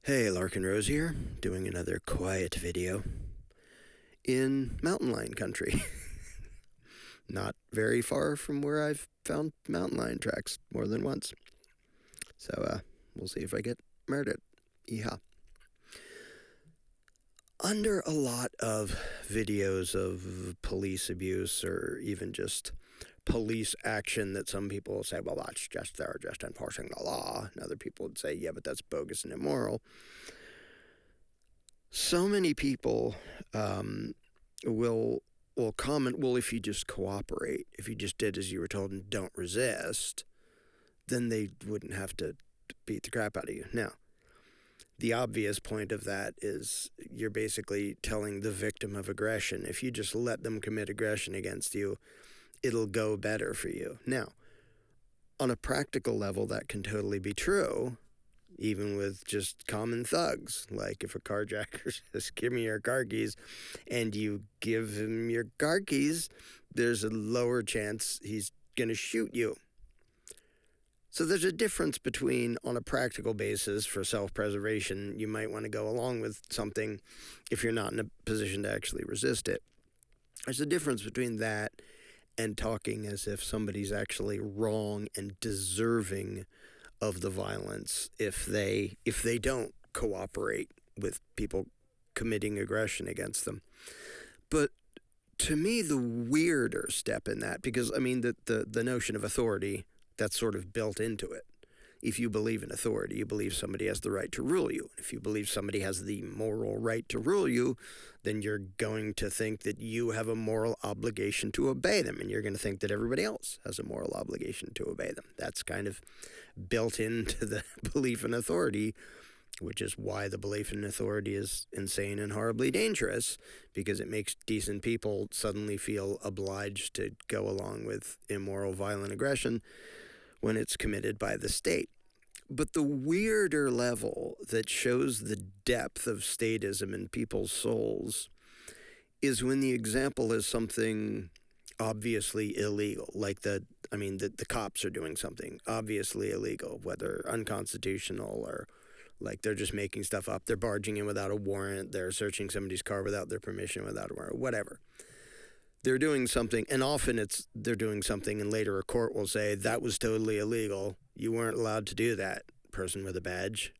Hey, LarkenRose here, doing another quiet video in mountain lion country. Not very far from where I've found mountain lion tracks more than once. So, we'll see if I get murdered. Yeehaw. Under a lot of videos of police abuse or even just police action that some people will say, well, that's just, they're just enforcing the law. And other people would say, yeah, but that's bogus and immoral. So many people will comment, well, if you just cooperate, if you just did as you were told and don't resist, then they wouldn't have to beat the crap out of you. Now, the obvious point of that is you're basically telling the victim of aggression, if you just let them commit aggression against you, it'll go better for you. Now, on a practical level, that can totally be true, even with just common thugs. Like if a carjacker says, give me your car keys, and you give him your car keys, there's a lower chance he's going to shoot you. So there's a difference between, on a practical basis, for self-preservation, you might want to go along with something if you're not in a position to actually resist it. There's a difference between that and talking as if somebody's actually wrong and deserving of the violence if they don't cooperate with people committing aggression against them. But to me, the weirder step in that, because I mean the notion of authority, that's sort of built into it. If you believe in authority, you believe somebody has the right to rule you. If you believe somebody has the moral right to rule you, then you're going to think that you have a moral obligation to obey them, and you're going to think that everybody else has a moral obligation to obey them. That's kind of built into the belief in authority, which is why the belief in authority is insane and horribly dangerous, because it makes decent people suddenly feel obliged to go along with immoral, violent aggression when it's committed by the state. But the weirder level that shows the depth of statism in people's souls is when the example is something obviously illegal, like the cops are doing something obviously illegal, whether unconstitutional or like they're just making stuff up. They're barging in without a warrant. They're searching somebody's car without their permission, without a warrant, whatever. They're doing something, and often they're doing something, and later a court will say, that was totally illegal. You weren't allowed to do that, person with a badge.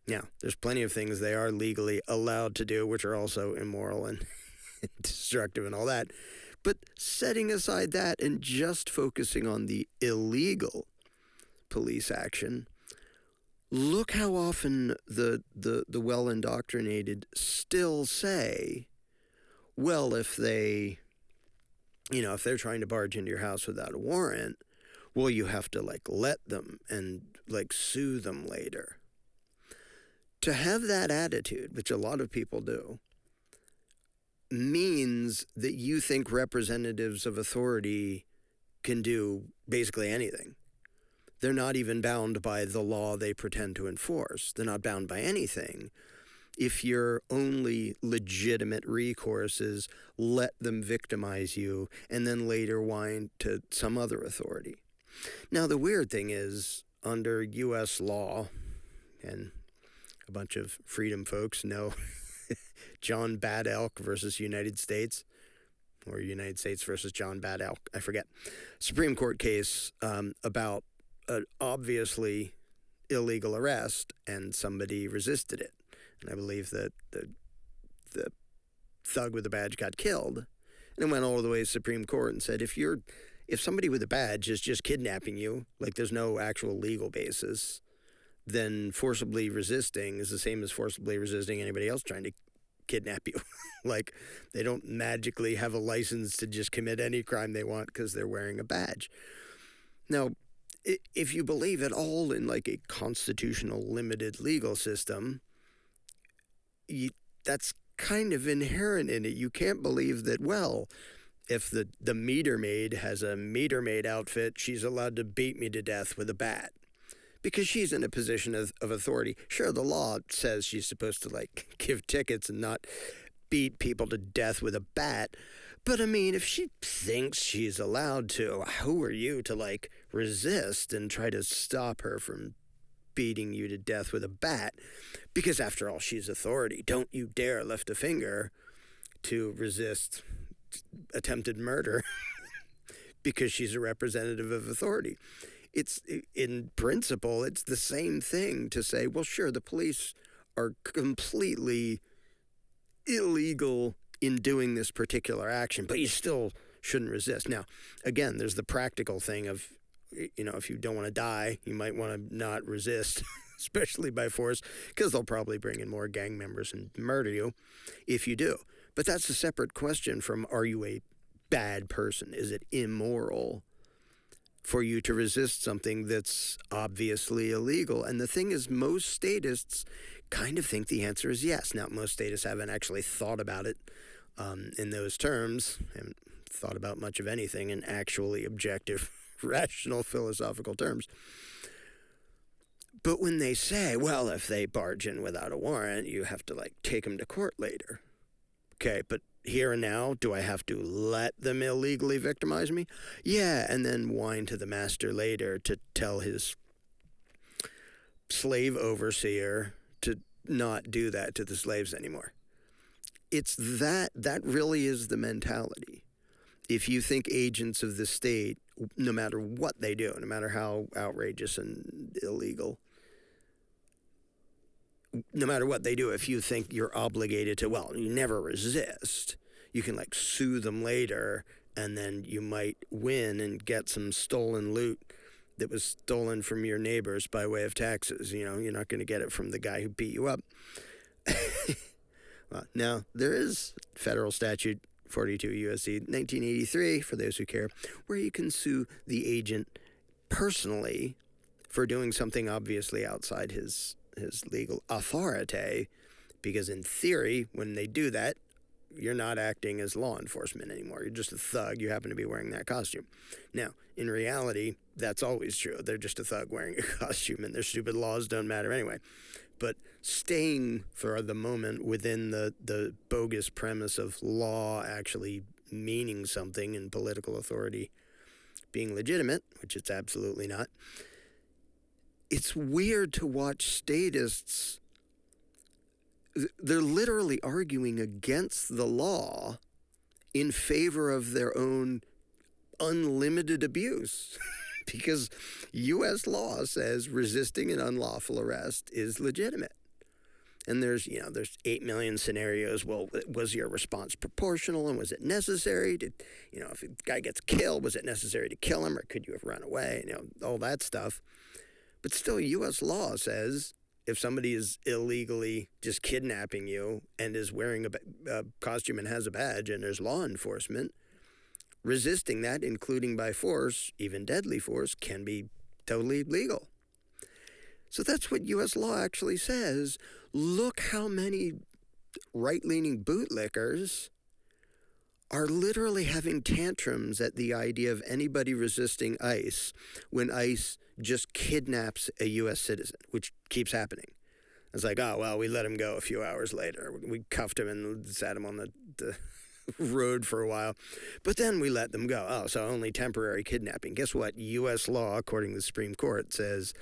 Now, there's plenty of things they are legally allowed to do, which are also immoral and destructive and all that. But setting aside that and just focusing on the illegal police action, look how often the well-indoctrinated still say, well, if they're trying to barge into your house without a warrant, well, you have to, let them and, sue them later. To have that attitude, which a lot of people do, means that you think representatives of authority can do basically anything. They're not even bound by the law they pretend to enforce. They're not bound by anything. If your only legitimate recourse is let them victimize you and then later whine to some other authority. Now, the weird thing is, under U.S. law, and a bunch of freedom folks know John Bad Elk versus United States, or United States versus John Bad Elk, I forget, Supreme Court case about an obviously illegal arrest, and somebody resisted it. And I believe that the thug with the badge got killed, and it went all the way to the Supreme Court and said, if somebody with a badge is just kidnapping you, there's no actual legal basis, then forcibly resisting is the same as forcibly resisting anybody else trying to kidnap you. They don't magically have a license to just commit any crime they want because they're wearing a badge. Now, if you believe at all in a constitutional limited legal system, that's kind of inherent in it. You can't believe that, well, if the meter maid has a meter maid outfit, she's allowed to beat me to death with a bat because she's in a position of authority. Sure, the law says she's supposed to give tickets and not beat people to death with a bat. But I mean, if she thinks she's allowed to, who are you to resist and try to stop her from beating you to death with a bat, because after all, she's authority. Don't you dare lift a finger to resist attempted murder because she's a representative of authority. It's, in principle, it's the same thing to say, well, sure, the police are completely illegal in doing this particular action, but you still shouldn't resist. Now, again, there's the practical thing of, if you don't want to die, you might want to not resist, especially by force, because they'll probably bring in more gang members and murder you if you do. But that's a separate question from, are you a bad person? Is it immoral for you to resist something that's obviously illegal? And the thing is, most statists kind of think the answer is yes. Now, most statists haven't actually thought about it in those terms, haven't thought about much of anything in actually objective, rational, philosophical terms. But when they say, well, if they barge in without a warrant, you have to, take them to court later. Okay, but here and now, do I have to let them illegally victimize me? Yeah, and then whine to the master later to tell his slave overseer to not do that to the slaves anymore. It's that really is the mentality. If you think agents of the state, no matter what they do, no matter how outrageous and illegal, no matter what they do, if you think you're obligated to, you never resist, you can sue them later, and then you might win and get some stolen loot that was stolen from your neighbors by way of taxes. You're not going to get it from the guy who beat you up. Now, there is federal statute 42 U.S.C. 1983, for those who care, where you can sue the agent personally for doing something obviously outside his legal authority, because in theory, when they do that, you're not acting as law enforcement anymore. You're just a thug. You happen to be wearing that costume. Now, in reality, that's always true. They're just a thug wearing a costume, and their stupid laws don't matter anyway. But staying for the moment within the bogus premise of law actually meaning something and political authority being legitimate, which it's absolutely not, it's weird to watch statists. They're literally arguing against the law in favor of their own unlimited abuse. Because U.S. law says resisting an unlawful arrest is legitimate. And there's 8 million scenarios. Well, was your response proportional, and was it necessary to, if a guy gets killed, was it necessary to kill him, or could you have run away? All that stuff. But still, U.S. law says if somebody is illegally just kidnapping you and is wearing a costume and has a badge and there's law enforcement, resisting that, including by force, even deadly force, can be totally legal. So that's what U.S. law actually says. Look how many right-leaning bootlickers are literally having tantrums at the idea of anybody resisting ICE when ICE just kidnaps a U.S. citizen, which keeps happening. It's like, we let him go a few hours later. We cuffed him and sat him on the road for a while, but then we let them go. So only temporary kidnapping. Guess what? U.S. law, according to the Supreme Court, says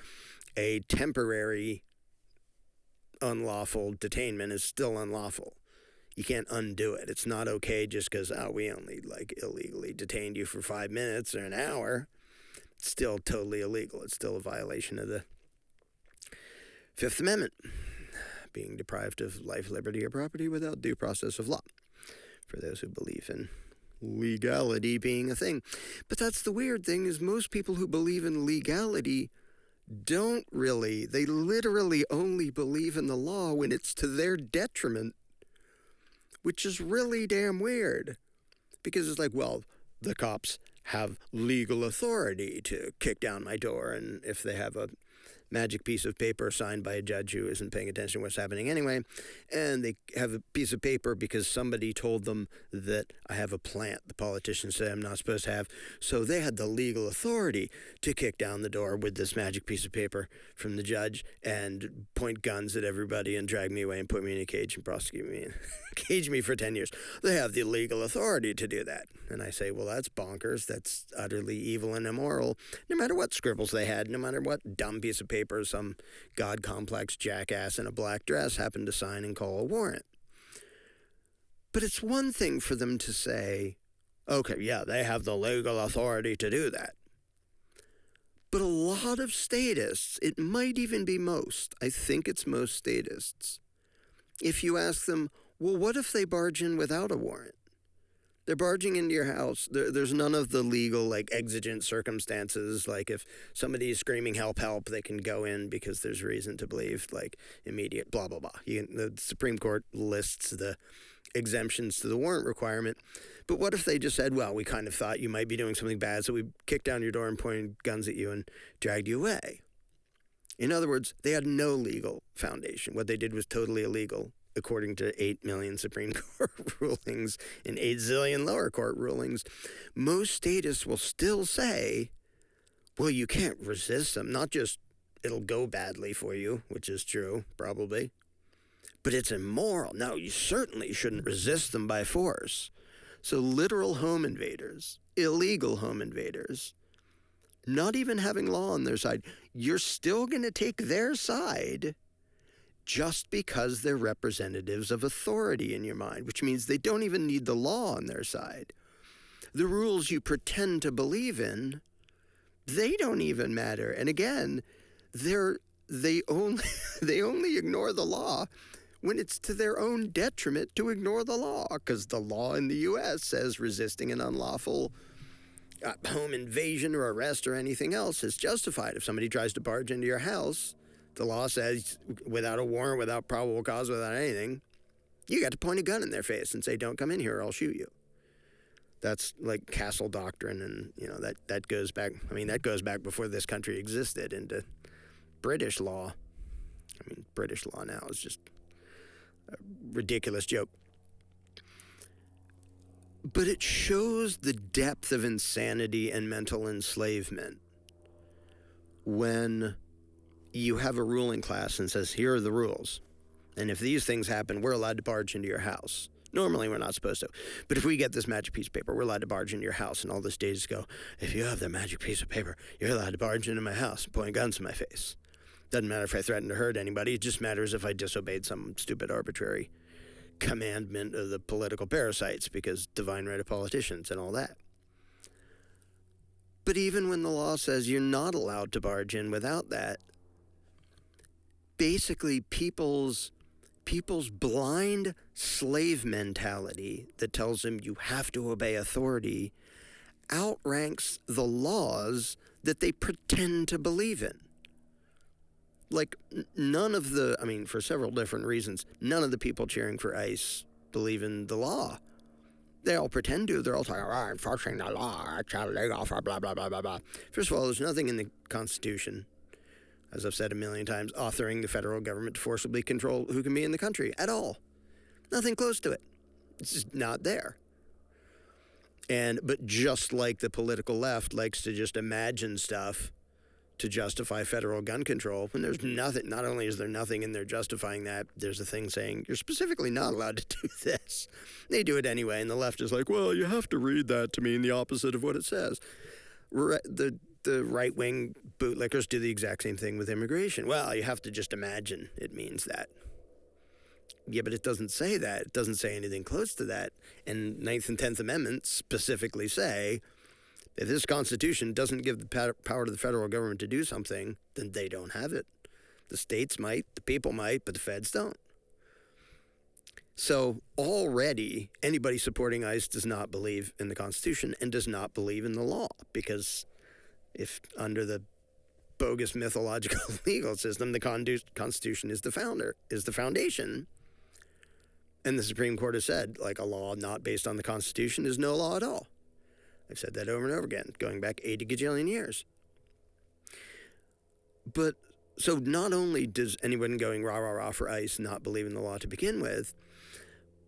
a temporary unlawful detainment is still unlawful. You can't undo it. It's not okay just because, we only illegally detained you for 5 minutes or an hour. It's still totally illegal. It's still a violation of the Fifth Amendment, being deprived of life, liberty, or property without due process of law, for those who believe in legality being a thing. But that's the weird thing, is most people who believe in legality don't really. They literally only believe in the law when it's to their detriment, which is really damn weird. Because it's the cops have legal authority to kick down my door, and if they have a magic piece of paper signed by a judge who isn't paying attention to what's happening anyway, and they have a piece of paper because somebody told them that I have a plant the politicians say I'm not supposed to have, so they had the legal authority to kick down the door with this magic piece of paper from the judge and point guns at everybody and drag me away and put me in a cage and prosecute me and cage me for 10 years. They have the legal authority to do that. And I say, well, that's bonkers. That's utterly evil and immoral. No matter what scribbles they had, no matter what dumb piece of paper paper some God-complex jackass in a black dress happened to sign and call a warrant. But it's one thing for them to say, okay, yeah, they have the legal authority to do that. But a lot of statists, it might even be most, I think it's most statists, if you ask them, well, what if they barge in without a warrant? They're barging into your house. There's none of the legal, like, exigent circumstances. Like, if somebody is screaming, help, help, they can go in because there's reason to believe, like, immediate blah, blah, blah. The Supreme Court lists the exemptions to the warrant requirement. But what if they just said, well, we kind of thought you might be doing something bad, so we kicked down your door and pointed guns at you and dragged you away? In other words, they had no legal foundation. What they did was totally illegal, according to 8 million Supreme Court rulings and 8 zillion lower court rulings. Most statists will still say, well, you can't resist them. Not just it'll go badly for you, which is true, probably, but it's immoral. No, you certainly shouldn't resist them by force. So literal home invaders, illegal home invaders, not even having law on their side, you're still going to take their side just because they're representatives of authority in your mind, which means they don't even need the law on their side. The rules you pretend to believe in, they don't even matter. And again, they only ignore the law when it's to their own detriment to ignore the law, because the law in the U.S. says resisting an unlawful home invasion or arrest or anything else is justified. If somebody tries to barge into your house, the law says without a warrant, without probable cause, without anything, you got to point a gun in their face and say, don't come in here or I'll shoot you. That's like castle doctrine, and that goes back, that goes back before this country existed into British law. British law now is just a ridiculous joke. But it shows the depth of insanity and mental enslavement when you have a ruling class and says, here are the rules. And if these things happen, we're allowed to barge into your house. Normally, we're not supposed to. But if we get this magic piece of paper, we're allowed to barge into your house. And all the states go, if you have the magic piece of paper, you're allowed to barge into my house and point guns in my face. Doesn't matter if I threaten to hurt anybody. It just matters if I disobeyed some stupid arbitrary commandment of the political parasites, because divine right of politicians and all that. But even when the law says you're not allowed to barge in without that, basically people's blind slave mentality that tells them you have to obey authority outranks the laws that they pretend to believe in. Like, none of the, for several different reasons, none of the people cheering for ICE believe in the law. They all pretend to. They're all talking about enforcing the law, it's illegal for blah, blah, blah, blah, blah. First of all, there's nothing in the Constitution, as I've said a million times, authoring the federal government to forcibly control who can be in the country at all. Nothing close to it. It's just not there. But just like the political left likes to just imagine stuff to justify federal gun control, when there's nothing, not only is there nothing in there justifying that, there's a thing saying you're specifically not allowed to do this. They do it anyway, and the left is like, well, you have to read that to mean the opposite of what it says. The right-wing bootlickers do the exact same thing with immigration. Well, you have to just imagine it means that. Yeah, but it doesn't say that. It doesn't say anything close to that. And 9th and 10th Amendments specifically say, if this Constitution doesn't give the power to the federal government to do something, then they don't have it. The states might, the people might, but the feds don't. So already, anybody supporting ICE does not believe in the Constitution and does not believe in the law, because if under the bogus mythological legal system, the Constitution is the foundation, and the Supreme Court has said, like, a law not based on the Constitution is no law at all. I've said that over and over again, going back 80 gajillion years. But, so not only does anyone going rah, rah, rah for ICE not believe in the law to begin with,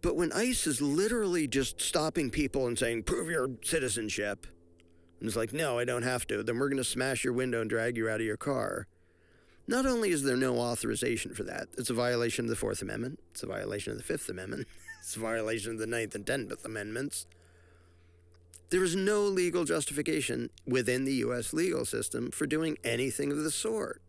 but when ICE is literally just stopping people and saying, prove your citizenship, and it's like, no, I don't have to, then we're going to smash your window and drag you out of your car. Not only is there no authorization for that, it's a violation of the 4th Amendment, it's a violation of the 5th Amendment, it's a violation of the 9th and 10th Amendments. There is no legal justification within the U.S. legal system for doing anything of the sort.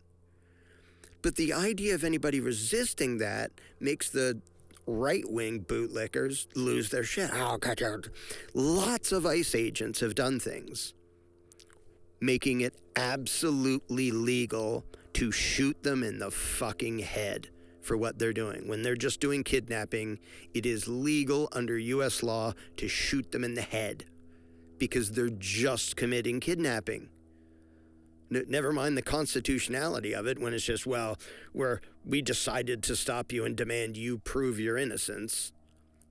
But the idea of anybody resisting that makes the right-wing bootlickers lose their shit. Oh, God. Lots of ICE agents have done things making it absolutely legal to shoot them in the fucking head for what they're doing. When they're just doing kidnapping, it is legal under U.S. law to shoot them in the head because they're just committing kidnapping. Never mind the constitutionality of it when it's just, well, we decided to stop you and demand you prove your innocence.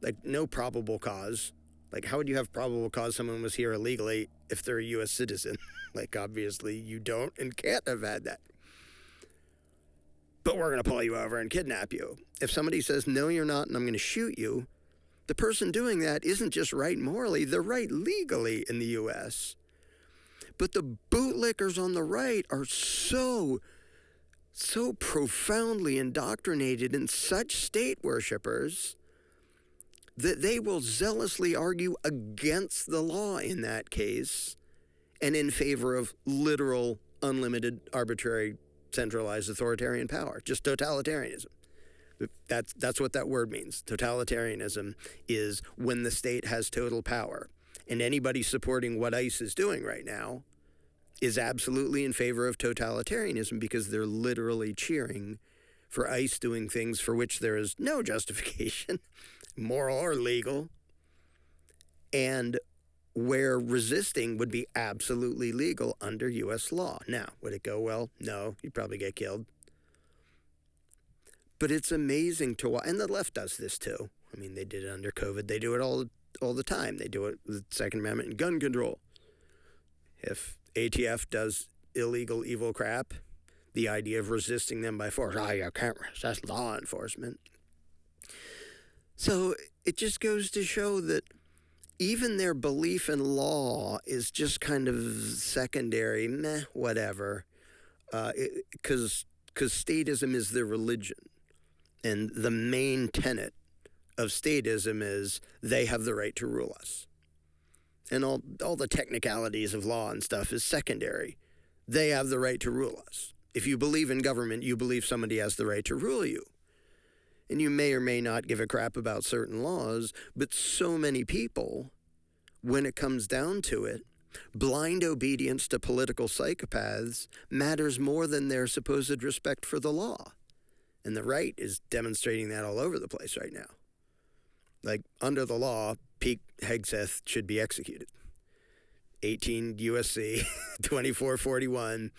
Like, no probable cause. Like, how would you have probable cause someone was here illegally if they're a U.S. citizen? Like, obviously you don't and can't have had that. But we're going to pull you over and kidnap you. If somebody says, no, you're not, and I'm going to shoot you, the person doing that isn't just right morally, they're right legally in the U.S. But the bootlickers on the right are so profoundly indoctrinated and such state worshippers that they will zealously argue against the law in that case and in favor of literal, unlimited, arbitrary, centralized authoritarian power, just totalitarianism. That's what that word means. Totalitarianism is when the state has total power. And anybody supporting what ICE is doing right now is absolutely in favor of totalitarianism because they're literally cheering for ICE doing things for which there is no justification, moral or legal, and where resisting would be absolutely legal under U.S. law. Now, would it go well? No, you'd probably get killed. But it's amazing to watch, and the left does this too. I mean, they did it under COVID. They do it all the time. They do it with the Second Amendment and gun control. If ATF does illegal, evil crap, the idea of resisting them by force, you can't resist, that's law enforcement. So it just goes to show that even their belief in law is just kind of secondary, whatever, because statism is their religion. And the main tenet of statism is they have the right to rule us. And all the technicalities of law and stuff is secondary. They have the right to rule us. If you believe in government, you believe somebody has the right to rule you. And you may or may not give a crap about certain laws, but so many people, when it comes down to it, blind obedience to political psychopaths matters more than their supposed respect for the law. And the right is demonstrating that all over the place right now. Like, under the law, Pete Hegseth should be executed. 18 U.S.C. 2441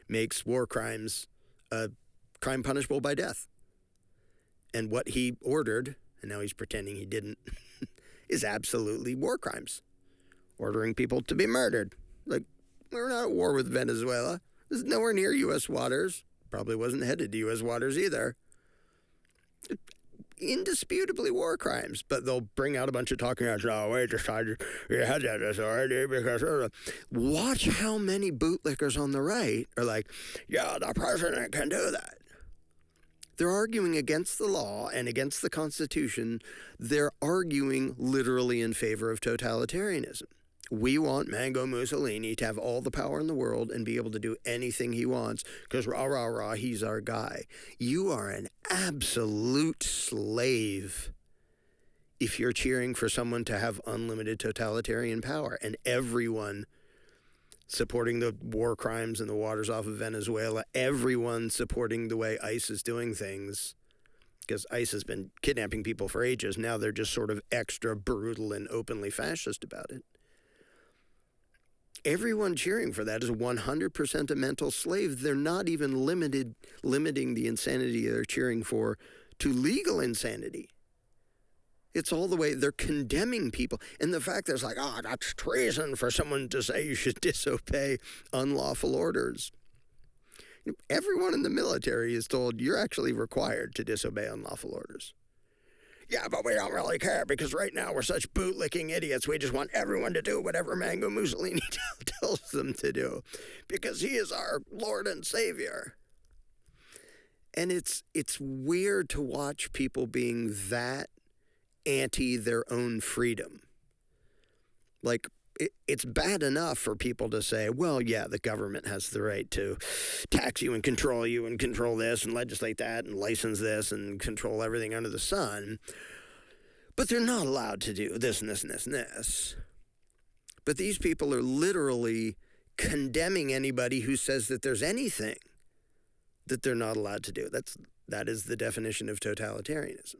makes war crimes a crime punishable by death. And what he ordered, and now he's pretending he didn't, is absolutely war crimes. Ordering people to be murdered. Like, we're not at war with Venezuela. This is nowhere near U.S. waters. Probably wasn't headed to U.S. waters either. Indisputably war crimes, but they'll bring out a bunch of talking heads. Oh, we decided we had that authority because... Watch how many bootlickers on the right are like, yeah, the president can do that. They're arguing against the law and against the Constitution. They're arguing literally in favor of totalitarianism. We want Mango Mussolini to have all the power in the world and be able to do anything he wants because rah, rah, rah, he's our guy. You are an absolute slave if you're cheering for someone to have unlimited totalitarian power. And everyone supporting the war crimes and the waters off of Venezuela, everyone supporting the way ICE is doing things, because ICE has been kidnapping people for ages. Now they're just sort of extra brutal and openly fascist about it. Everyone cheering for that is 100% a mental slave. They're not even limiting the insanity they're cheering for to legal insanity. It's all the way, they're condemning people. And the fact that it's like, that's treason for someone to say you should disobey unlawful orders. Everyone in the military is told you're actually required to disobey unlawful orders. Yeah, but we don't really care because right now we're such bootlicking idiots. We just want everyone to do whatever Mango Mussolini tells them to do because he is our Lord and Savior. And it's weird to watch people being that anti their own freedom. Like, it's bad enough for people to say, well, yeah, the government has the right to tax you and control this and legislate that and license this and control everything under the sun. But they're not allowed to do this and this and this and this. But these people are literally condemning anybody who says that there's anything that they're not allowed to do. That is the definition of totalitarianism.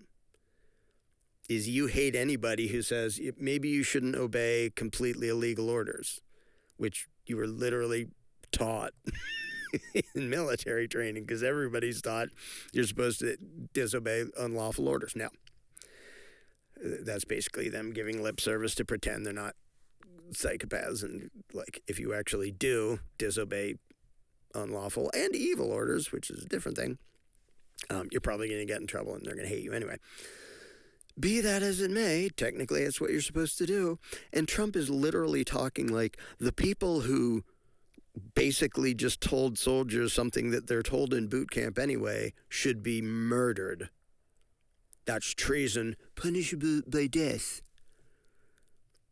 Is you hate anybody who says maybe you shouldn't obey completely illegal orders, which you were literally taught in military training, because everybody's taught you're supposed to disobey unlawful orders. Now, that's basically them giving lip service to pretend they're not psychopaths, and like if you actually do disobey unlawful and evil orders, which is a different thing, you're probably going to get in trouble and they're going to hate you anyway. Be that as it may, technically it's what you're supposed to do. And Trump is literally talking like the people who basically just told soldiers something that they're told in boot camp anyway should be murdered. That's treason, punishable by death.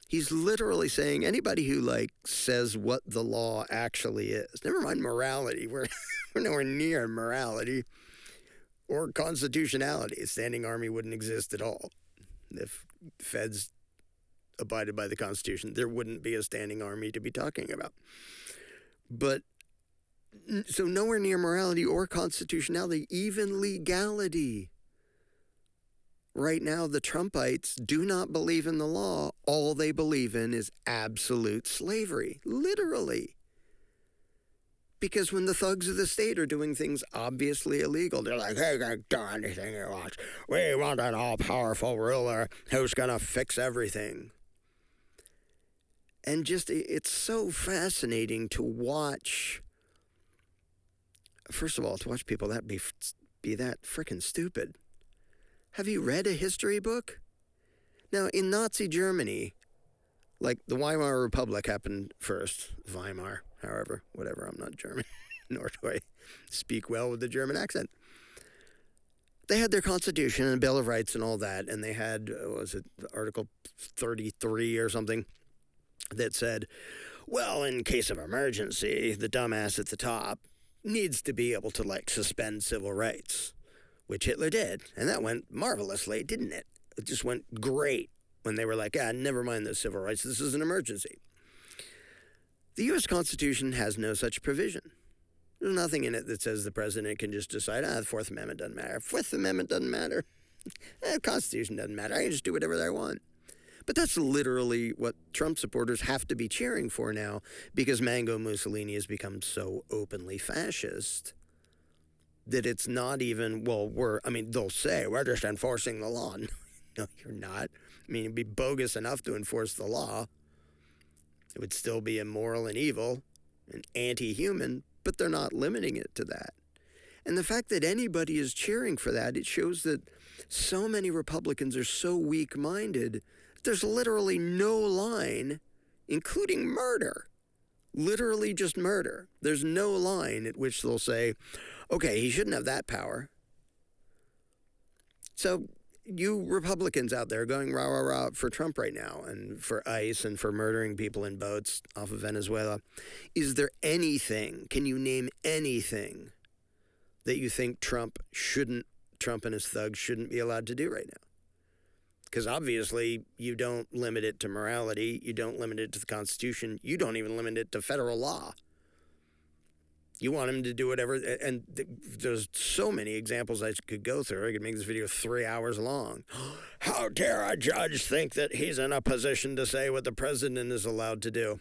He's literally saying anybody who says what the law actually is, never mind morality, we're nowhere near morality, or constitutionality. A standing army wouldn't exist at all. If feds abided by the Constitution, there wouldn't be a standing army to be talking about. But, so nowhere near morality or constitutionality, even legality. Right now, the Trumpites do not believe in the law. All they believe in is absolute slavery, literally. Because when the thugs of the state are doing things obviously illegal, they're like, hey, you can do anything you want. We want an all-powerful ruler who's going to fix everything. And just, it's so fascinating to watch. First of all, to watch people that be that freaking stupid. Have you read a history book? Now, in Nazi Germany, the Weimar Republic happened first. Weimar, however, whatever, I'm not German, nor do I speak well with the German accent. They had their Constitution and Bill of Rights and all that, and they had, Article 33 or something that said, well, in case of emergency, the dumbass at the top needs to be able to, suspend civil rights, which Hitler did, and that went marvelously, didn't it? It just went great when they were like, never mind those civil rights, this is an emergency. The U.S. Constitution has no such provision. There's nothing in it that says the president can just decide, the Fourth Amendment doesn't matter. Fifth Amendment doesn't matter. The Constitution doesn't matter. I can just do whatever I want. But that's literally what Trump supporters have to be cheering for now, because Mango Mussolini has become so openly fascist that it's not even, they'll say, we're just enforcing the law. No, you're not. It'd be bogus enough to enforce the law. It would still be immoral and evil and anti-human, but they're not limiting it to that. And the fact that anybody is cheering for that, it shows that so many Republicans are so weak-minded. There's literally no line, including murder. Literally just murder. There's no line at which they'll say, okay, he shouldn't have that power. So you Republicans out there going rah, rah, rah for Trump right now and for ICE and for murdering people in boats off of Venezuela, is there anything, can you name anything that you think Trump and his thugs shouldn't be allowed to do right now? Because obviously you don't limit it to morality, you don't limit it to the Constitution, you don't even limit it to federal law. You want him to do whatever, and there's so many examples I could go through. I could make this video 3 hours long. How dare a judge think that he's in a position to say what the president is allowed to do?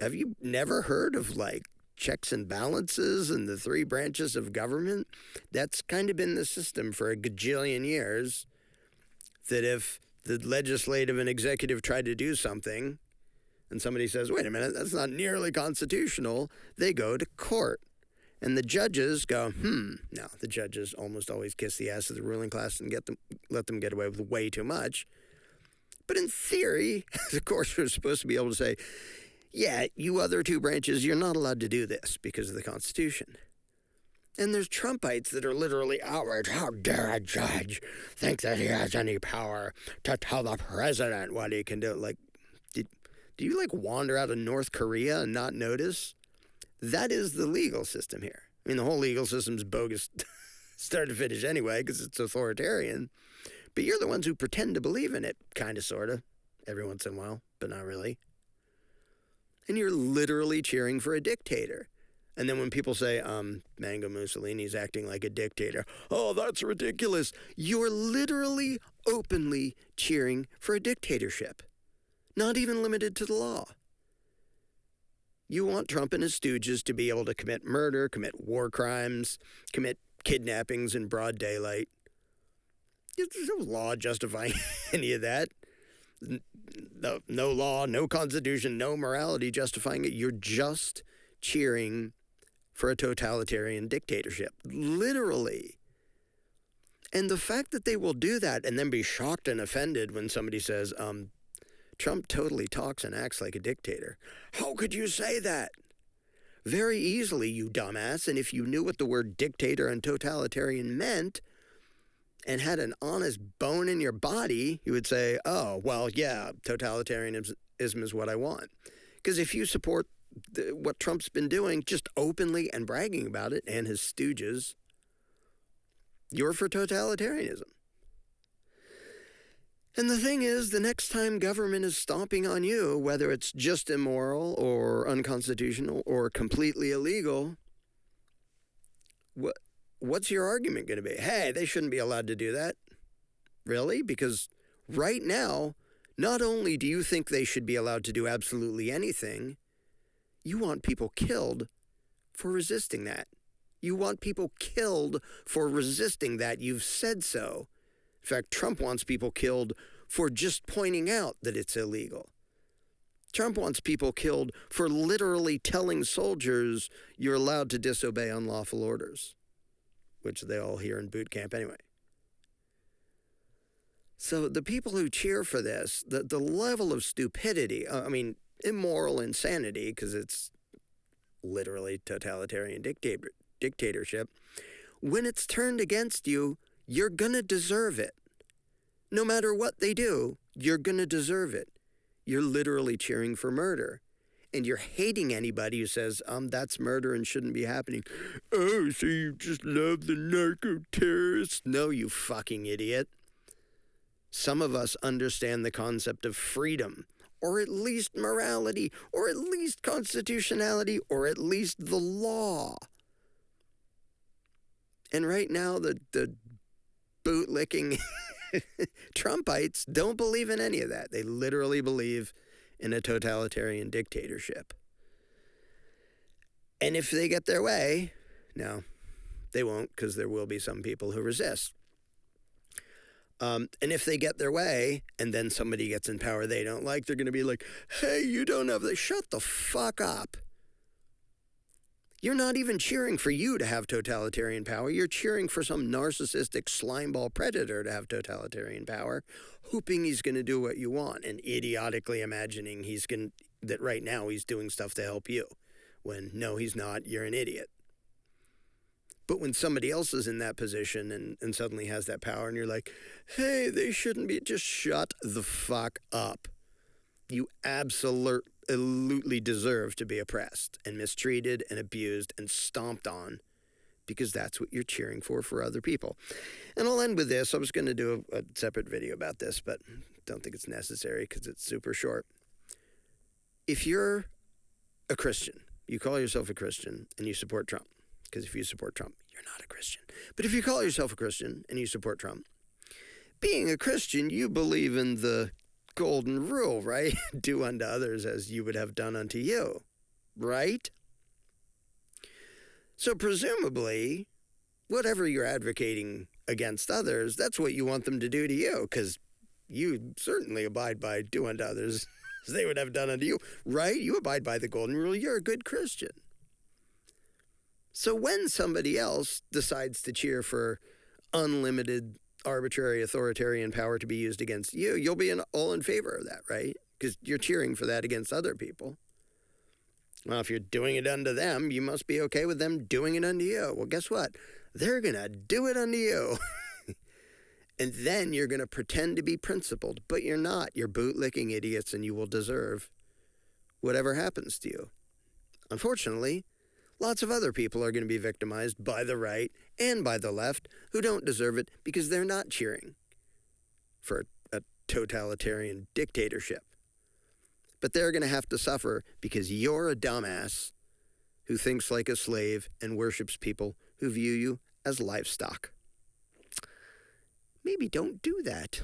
Have you never heard of, checks and balances and the three branches of government? That's kind of been the system for a gajillion years, that if the legislative and executive try to do something, and somebody says, wait a minute, that's not nearly constitutional, they go to court. And the judges go, Now, the judges almost always kiss the ass of the ruling class and let them get away with way too much. But in theory, the courts are supposed to be able to say, yeah, you other two branches, you're not allowed to do this because of the Constitution. And there's Trumpites that are literally outraged. How dare a judge think that he has any power to tell the president what he can do? Do you like wander out of North Korea and not notice? That is the legal system here. I mean, the whole legal system's bogus start to finish anyway because it's authoritarian. But you're the ones who pretend to believe in it, kind of, sort of, every once in a while, but not really. And you're literally cheering for a dictator. And then when people say, Mango Mussolini's acting like a dictator, oh, that's ridiculous. You're literally openly cheering for a dictatorship. Not even limited to the law. You want Trump and his stooges to be able to commit murder, commit war crimes, commit kidnappings in broad daylight. There's no law justifying any of that. No law, no constitution, no morality justifying it. You're just cheering for a totalitarian dictatorship. Literally. And the fact that they will do that and then be shocked and offended when somebody says, Trump totally talks and acts like a dictator. How could you say that? Very easily, you dumbass. And if you knew what the word dictator and totalitarian meant and had an honest bone in your body, you would say, oh, well, yeah, totalitarianism is what I want. Because if you support what Trump's been doing, just openly and bragging about it, and his stooges, you're for totalitarianism. And the thing is, the next time government is stomping on you, whether it's just immoral or unconstitutional or completely illegal, what's your argument going to be? Hey, they shouldn't be allowed to do that. Really? Because right now, not only do you think they should be allowed to do absolutely anything, you want people killed for resisting that. You want people killed for resisting that. You've said so. In fact, Trump wants people killed for just pointing out that it's illegal. Trump wants people killed for literally telling soldiers you're allowed to disobey unlawful orders, which they all hear in boot camp anyway. So the people who cheer for this, the level of stupidity, immoral insanity, because it's literally totalitarian dictatorship, when it's turned against you, you're going to deserve it. No matter what they do, you're going to deserve it. You're literally cheering for murder. And you're hating anybody who says, that's murder and shouldn't be happening. Oh, so you just love the narco-terrorists? No, you fucking idiot. Some of us understand the concept of freedom, or at least morality, or at least constitutionality, or at least the law. And right now, the bootlicking Trumpites don't believe in any of that. They literally believe in a totalitarian dictatorship. And if they get their way, no, they won't, because there will be some people who resist. And if they get their way, and then somebody gets in power they don't like, they're going to be like, hey, you don't have the... Shut the fuck up. You're not even cheering for you to have totalitarian power. You're cheering for some narcissistic slimeball predator to have totalitarian power, hoping he's going to do what you want and idiotically imagining that right now he's doing stuff to help you. When, no, he's not. You're an idiot. But when somebody else is in that position and suddenly has that power and you're like, hey, they shouldn't be, just shut the fuck up. You absolutely deserve to be oppressed and mistreated and abused and stomped on, because that's what you're cheering for other people. And I'll end with this. I was going to do a separate video about this, but don't think it's necessary because it's super short. If you're a Christian, you call yourself a Christian and you support Trump, because if you support Trump, you're not a Christian. But if you call yourself a Christian and you support Trump, being a Christian, you believe in the golden rule, right? Do unto others as you would have done unto you, right? So presumably, whatever you're advocating against others, that's what you want them to do to you, because you certainly abide by do unto others as they would have done unto you, right? You abide by the golden rule. You're a good Christian. So when somebody else decides to cheer for unlimited, arbitrary, authoritarian power to be used against you, you'll be all in favor of that, right? Because you're cheering for that against other people. Well, if you're doing it unto them, you must be okay with them doing it unto you. Well, guess what? They're going to do it unto you. And then you're going to pretend to be principled, but you're not. You're bootlicking idiots, and you will deserve whatever happens to you. Unfortunately, lots of other people are going to be victimized by the right and by the left who don't deserve it because they're not cheering for a totalitarian dictatorship. But they're going to have to suffer because you're a dumbass who thinks like a slave and worships people who view you as livestock. Maybe don't do that.